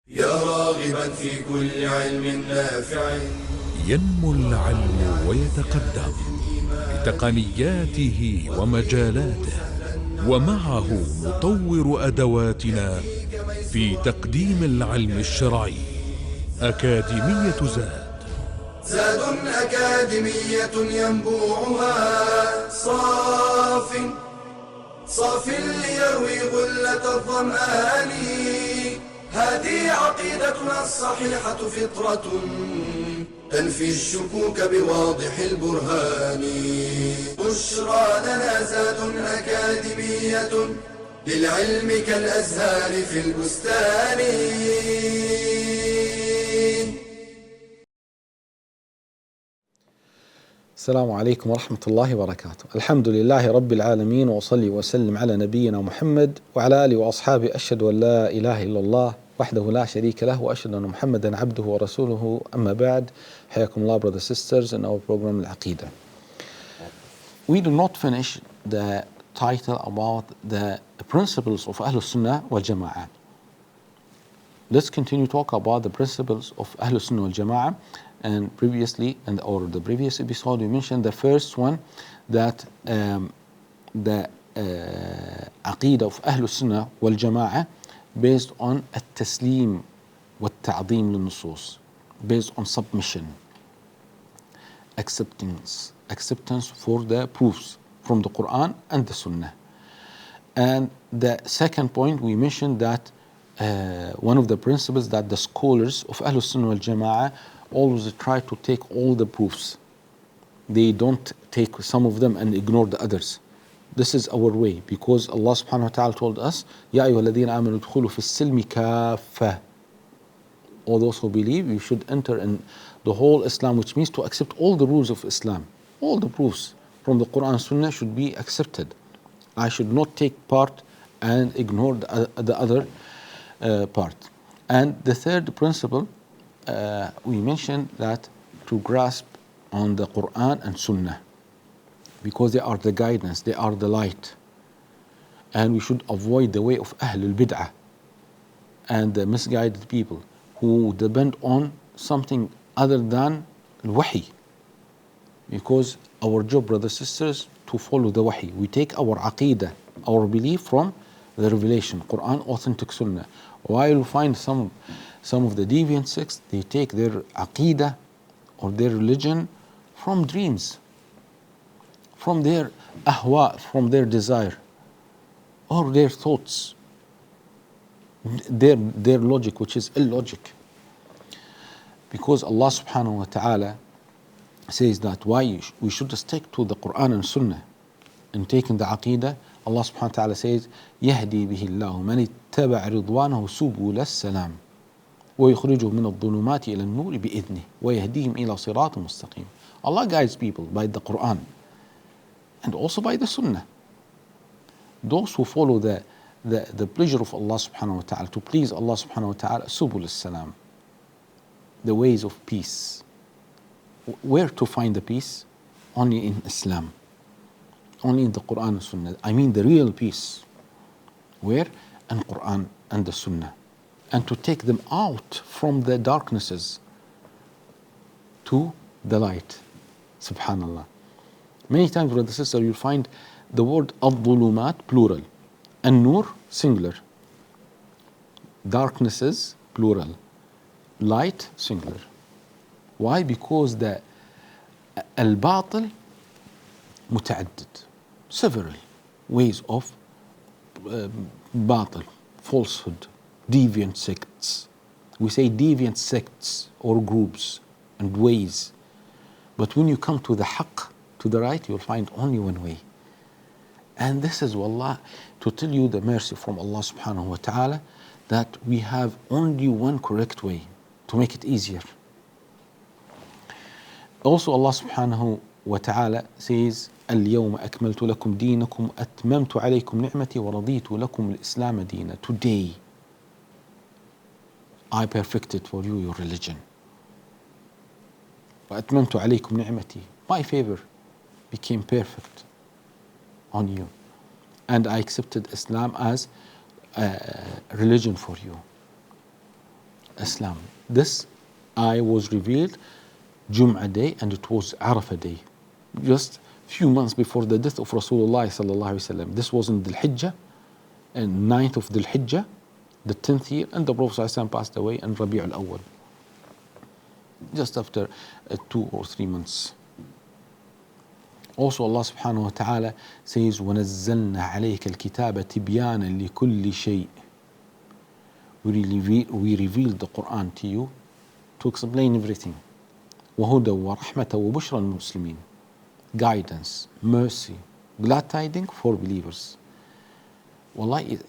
يا راغبا في كل علم نافع. ينمو العلم ويتقدم بتقنياته ومجالاته، ومعه نطور أدواتنا في تقديم العلم الشرعي. أكاديمية زاد، زاد أكاديمية ينبوعها صاف ليروي غلة الظمآن. هذه عقيدتنا الصحيحة فطرة تنفي الشكوك بواضح البرهان. بشرى لنا زاد أكاديمية للعلم كالأزهار في البستان. السلام عليكم ورحمة الله وبركاته. الحمد لله رب العالمين، وأصلي وسلم على نبينا محمد وعلى آله وأصحابه. أشهد أن لا إله إلا الله وحده لا شريك له، وأشهد أن محمدا عبده ورسوله. أما بعد, حياكم الله brothers and sisters in our program Aqeedah. We do not finish the title about the principles of Ahlul Sunnah wal Jama'ah. Let's continue to talk about the principles of Ahlul Sunnah wal Jama'ah. And previously, the previous episode, we mentioned the first one, that the Aqeedah of Ahlul Sunnah wal Jama'ah based on التسليم والتعظيم للنصوص, based on submission, acceptance for the proofs from the Quran and the Sunnah. And the second point, we mentioned that one of the principles that the scholars of Ahlul Sunnah wal Jama'ah always try to take all the proofs. They don't take some of them and ignore the others. This is our way, because Allah subhanahu wa ta'ala told us, Ya ayyuhalladhina amanu udkhulu fi silmi kaffah. All those who believe, you should enter in the whole Islam, which means to accept all the rules of Islam. All the proofs from the Quran and Sunnah should be accepted. I should not take part and ignore the other part. And the third principle, we mentioned that to grasp on the Quran and Sunnah, because they are the guidance, they are the light. And we should avoid the way of Ahlul Bid'ah and the misguided people who depend on something other than Wahi. Because our job, brothers and sisters, to follow the Wahi. We take our Aqeedah, our belief, from the revelation, Quran, authentic Sunnah. While you find some of the deviant sects, they take their Aqeedah or their religion from dreams, from their ahwa, from their desire, or their thoughts, their logic, which is illogic. Because Allah subhanahu wa ta'ala says that why we should stick to the Quran and Sunnah in taking the Aqeedah. Allah subhanahu wa ta'ala says, يهدي به الله من اتبع رضوانه سبل السلام ويخرجهم من الظلمات إلى النور بإذنه ويهديهم إلى صراط مستقيم. Allah guides people by the Quran and also by the Sunnah. Those who follow the pleasure of Allah subhanahu wa ta'ala, to please Allah subhanahu wa ta'ala, subul salam, the ways of peace. Where to find the peace? Only in Islam, only in the Quran and Sunnah. I mean the real peace. Where? In Quran and the Sunnah. And to take them out from the darknesses to the light. Subhanallah. Many times, brother, sister, you'll find the word al-dhulumat plural, and nur singular, darknesses plural, light singular. Why? Because the al-batil muta'addid, several ways of batil, falsehood, deviant sects. We say deviant sects or groups and ways. But when you come to the haqq, to the right, you'll find only one way. And this is, wallah, to tell you the mercy from Allah subhanahu wa ta'ala, that we have only one correct way to make it easier. Also, Allah subhanahu wa ta'ala says, اليوم أكملت لكم دينكم أتممت عليكم نعمتي ورضيت لكم الإسلام دينا. Today, I perfected for you your religion. وأتممت عليكم نعمتي. My favor became perfect on you. And I accepted Islam as a religion for you. Islam. This ayah was revealed Jum'ah day, and it was Arafah day, just few months before the death of Rasulullah sallallahu alaihi wasallam. This was in Dhul Hijjah, and 9th of Dhul Hijjah, the 10th year, and the Prophet sallallahu alaihi wasallam passed away in Rabi' al-Awwal, just after 2 or 3 months. Also Allah subhanahu wa ta'ala says, وَنَزَّلْنَا عَلَيْكَ الْكِتَابَ تِبْيَانًا لِكُلِّ شَيْءٍ. We revealed the Quran to you to explain everything. وَهُدًى وَرَحْمَةً وَبُشْرًا لِلْمُسْلِمِينَ. Guidance, mercy, glad tidings for believers. Wallahi,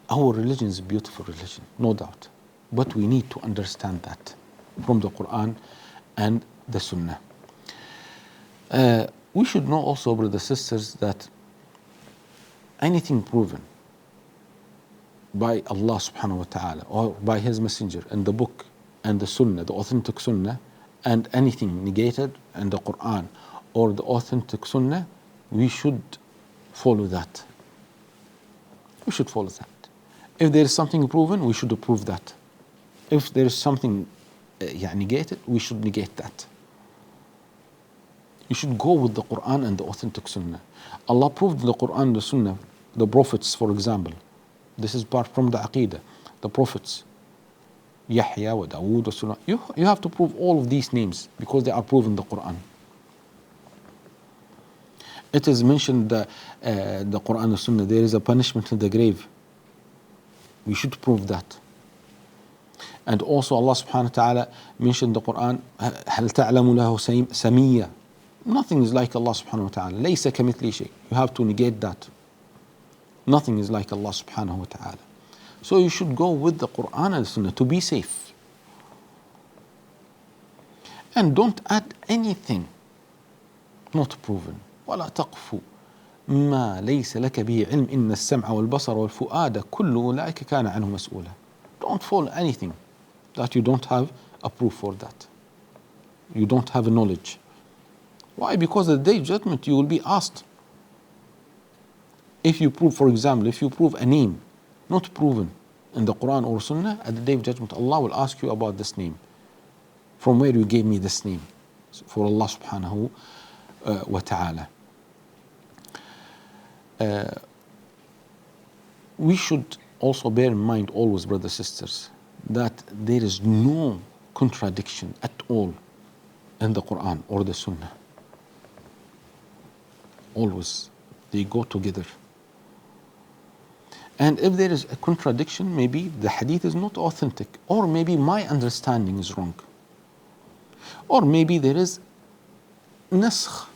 our religion is a beautiful religion, no doubt. But we need to understand that from the Quran and the Sunnah. We should know also, brothers and sisters, that anything proven by Allah subhanahu wa ta'ala or by His Messenger in the book and the Sunnah, the authentic Sunnah, and anything negated in the Quran or the authentic Sunnah, we should follow that. We should follow that. If there is something proven, we should approve that. If there is something negated, we should negate that. You should go with the Quran and the authentic Sunnah. Allah proved the Quran and the Sunnah, the prophets, for example. This is part from the Aqeedah. The prophets, Yahya, wa Dawood, wa Sulaiman. You have to prove all of these names because they are proven in the Quran. It is mentioned the Quran and Sunnah, there is a punishment in the grave. We should prove that. And also Allah subhanahu wa ta'ala mentioned the Quran, هل تعلم له سمية. Nothing is like Allah subhanahu wa ta'ala. ليس كمثله شيء. You have to negate that. Nothing is like Allah subhanahu wa ta'ala. So you should go with the Quran and Sunnah to be safe. And don't add anything not proven. ولا تقف ما ليس لك به علم إن السمع والبصر والفؤاد كل أولئك كان عنه مسؤولا. Don't follow anything that you don't have a proof for that. You don't have a knowledge. Why? Because at the day of judgment you will be asked. If you prove, for example, if you prove a name not proven in the Quran or Sunnah, at the day of judgment Allah will ask you about this name. From where you gave me this name? For Allah subhanahu wa ta'ala. We should also bear in mind always, brothers and sisters, that there is no contradiction at all in the Quran or the Sunnah. Always they go together. And if there is a contradiction, maybe the hadith is not authentic, or maybe my understanding is wrong, or maybe there is nasakh.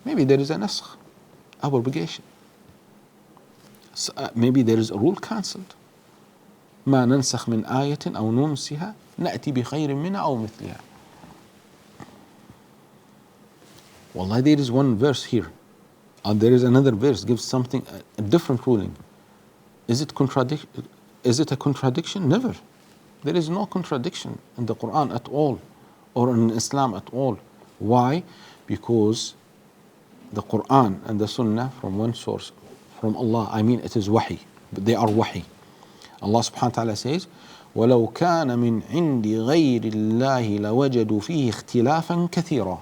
Maybe there is a nasakh, abrogation. Maybe there is a rule cancelled. ما ننسخ من آية أو ننسها نأتي بخير منها أو مثلها. Wallah, there is one verse here, and there is another verse gives something a different ruling. Is it a contradiction? Never. There is no contradiction in the Quran at all, or in Islam at all. Why? Because the Quran and the Sunnah from one source, from Allah. I mean, it is wahi, but they are wahi. Allah subhanahu wa ta'ala says, وَلَوْ كَانَ مِنْ عِنْدِ غَيْرِ اللَّهِ لَوَجَدُوا فِيهِ اخْتِلَافًا كَثِيرًا.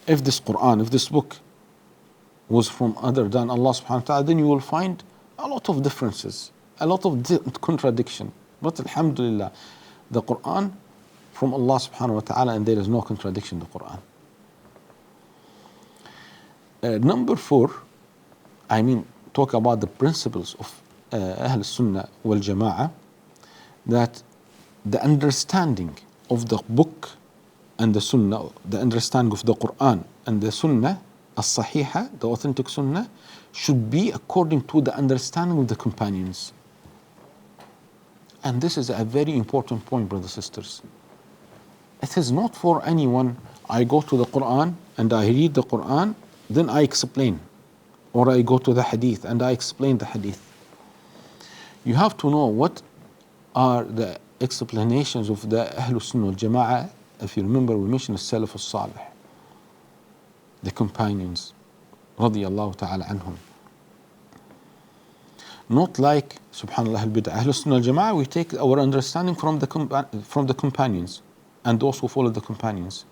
If this Quran, if this book was from other than Allah subhanahu wa ta'ala, then you will find a lot of differences, a lot of contradiction. But alhamdulillah, the Quran from Allah subhanahu wa ta'ala, and there is no contradiction in the Quran. Number 4, talk about the principles of Ahl Sunnah wal Jama'ah, that the understanding of the book and the Sunnah, the understanding of the Quran and the Sunnah, as-Sahiha, the authentic Sunnah, should be according to the understanding of the companions. And this is a very important point, brothers and sisters. It is not for anyone, I go to the Quran and I read the Quran, then I explain. Or I go to the Hadith and I explain the Hadith. You have to know what are the explanations of the Ahl Sunnah wal Jama'ah. If you remember, we mentioned the Salaf al-Salih, the companions, radiyallahu ta'ala anhum. not like subhanallah al-bid'ah. Ahlul Sunnah al-Jama'ah, we take our understanding from the companions and those who follow the companions.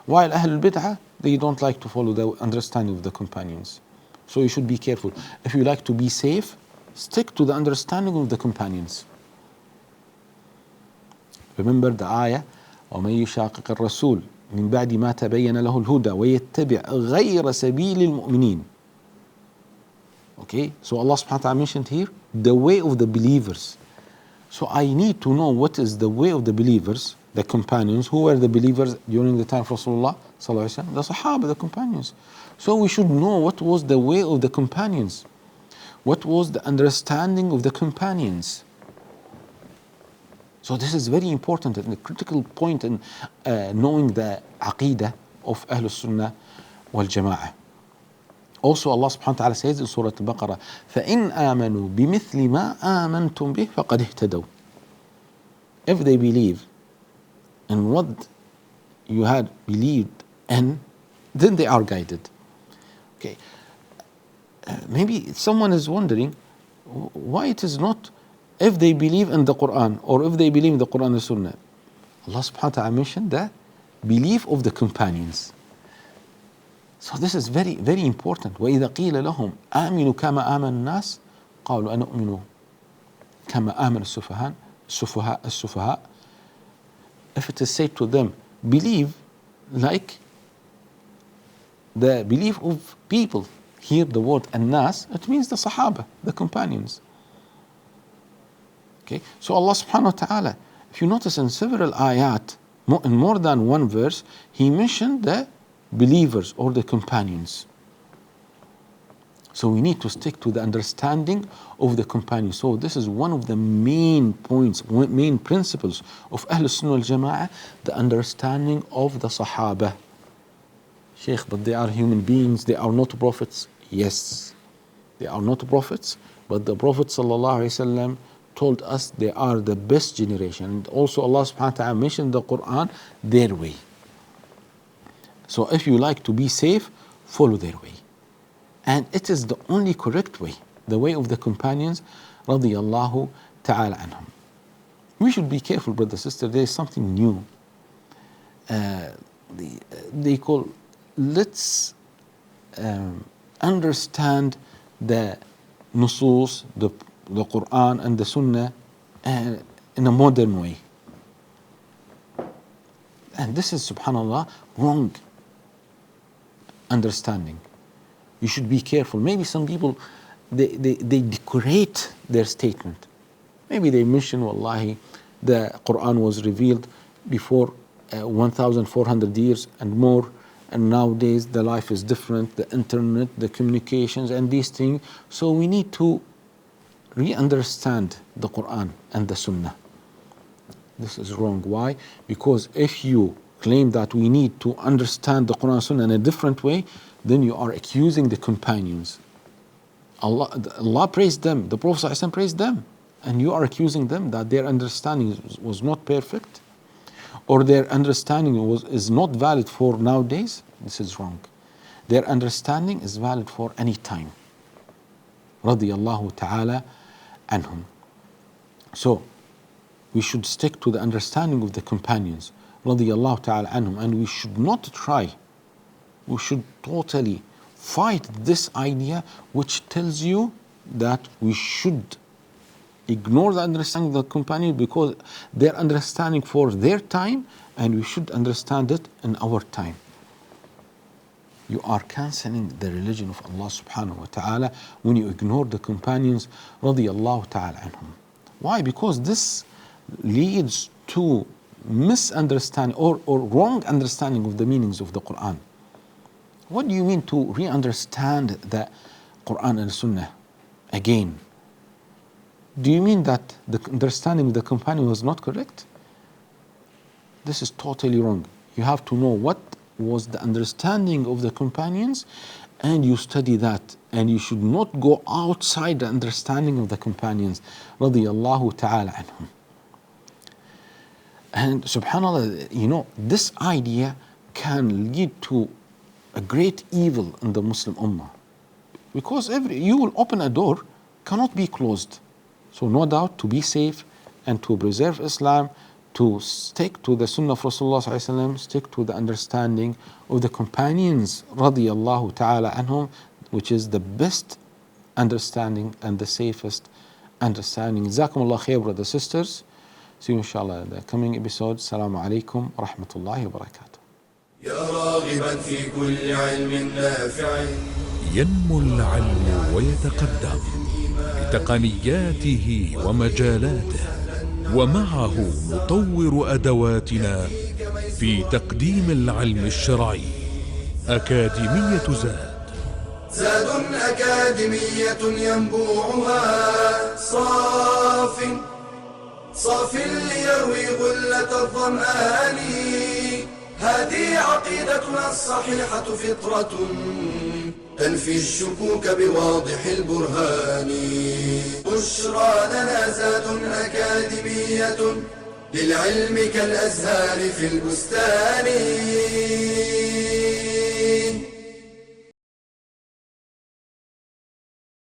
While Ahlul Bid'ah, they don't like to follow the understanding of the companions. So you should be careful. If you like to be safe, stick to the understanding of the companions. Remember the ayah, وَمَن يُشَاقِقِ الرَّسُولِ مِن بَعْدِ مَا تَبَيَّنَ لَهُ الْهُدَى وَيَتَّبِعْ غَيْرَ سَبِيلِ الْمُؤْمِنِينَ. Okay, so Allah subhanahu wa ta'ala mentioned here the way of the believers. So I need to know what is the way of the believers, the companions. Who were the believers during the time of Rasulullah sallallahu alaihi wasallam? The Sahaba, the companions. So we should know what was the way of the companions. What was the understanding of the companions? So this is very important and a critical point in knowing the Aqeedah of Ahlul Sunnah wal Jama'ah. Also Allah subhanahu wa ta'ala says in Surah Al-Baqarah, فَإِنْ آمَنُوا بِمِثْلِ مَا آمَنْتُمْ بِهِ فَقَدْ اهْتَدَوْا. If they believe in what you had believed in, then they are guided. Okay. Maybe someone is wondering why it is not if they believe in the Quran or if they believe in the Quran and Sunnah. Allah subhanahu wa ta'ala mentioned the belief of the companions. So this is very, very important. وَإِذَا قِيلَ لَهُمْ آمِنُوا كَمَا آمَنَ النَّاسِ قَالُوا أَنُؤْمِنُ كَمَا آمَنَ السُّفَهَاء. If it is said to them, believe like the belief of people. Here the word an-nas, it means the Sahaba, the companions. Okay, so Allah subhanahu wa ta'ala, if you notice in several ayat, in more than one verse, He mentioned the believers or the companions. So we need to stick to the understanding of the companions. So this is one of the main points, main principles of Ahlul Sunnah wal Jama'ah, the understanding of the Sahaba. Shaykh, but they are human beings, they are not prophets. Yes, they are not prophets, but the Prophet sallallahu alaihi wasallam told us they are the best generation. And also Allah subhanahu wa ta'ala mentioned in the Quran their way. So if you like to be safe, follow their way. And it is the only correct way, the way of the companions radiyallahu ta'ala anhum. We should be careful, brother, sister. There is something new. They call, let's understand the nusus, the Quran and the Sunnah in a modern way. And this is, subhanallah, wrong understanding. You should be careful. Maybe some people, they decorate their statement. Maybe they mention, wallahi, the Quran was revealed before 1,400 years and more, and nowadays the life is different, the internet, the communications and these things. So we need to re-understand the Quran and the Sunnah. This is wrong. Why? Because if you claim that we need to understand the Quran and Sunnah in a different way, then you are accusing the companions. Allah praised them, the Prophet ﷺ praised them, and you are accusing them that their understanding was not perfect, or their understanding is not valid for nowadays. This is wrong. Their understanding is valid for any time. Radiyallahu ta'ala anhum. So we should stick to the understanding of the companions, radiyallahu ta'ala anhum, and we should not try, we should totally fight this idea which tells you that we should ignore the understanding of the companion because their understanding for their time, and we should understand it in our time. You are cancelling the religion of Allah subhanahu wa ta'ala when you ignore the companions radiyallahu ta'ala anhum. Why? Because this leads to misunderstanding or wrong understanding of the meanings of the Quran. What do you mean to re-understand the Quran and Sunnah again? Do you mean that the understanding of the companion was not correct? This is totally wrong. You have to know what was the understanding of the companions and you study that, and you should not go outside the understanding of the companions radiyallahu ta'ala anhum. And subhanallah, you know, this idea can lead to a great evil in the Muslim Ummah, because you will open a door cannot be closed. So no doubt, to be safe and to preserve Islam, to stick to the Sunnah of Rasulullah sallallahu alaihi wasallam, stick to the understanding of the companions radiyallahu ta'ala anhum, which is the best understanding and the safest understanding. Jazakumullah khair, brothers and sisters. See you inshallah in the coming episode. Assalamu alaikum wa rahmatullahi wa barakatuh. يا راغبا في كل علم نافع ينمو العلم ويتقدم بتقنياته ومجالاته، ومعه نطور أدواتنا في تقديم العلم الشرعي. أكاديمية زاد، زاد أكاديمية ينبوعها صاف ليروي غلة الظمآن. هذه عقيدتنا الصحيحة فطرة تنفي الشكوك بواضح البرهان. بشرى لنا زاد أكاديمية للعلم كالأزهار في البستان.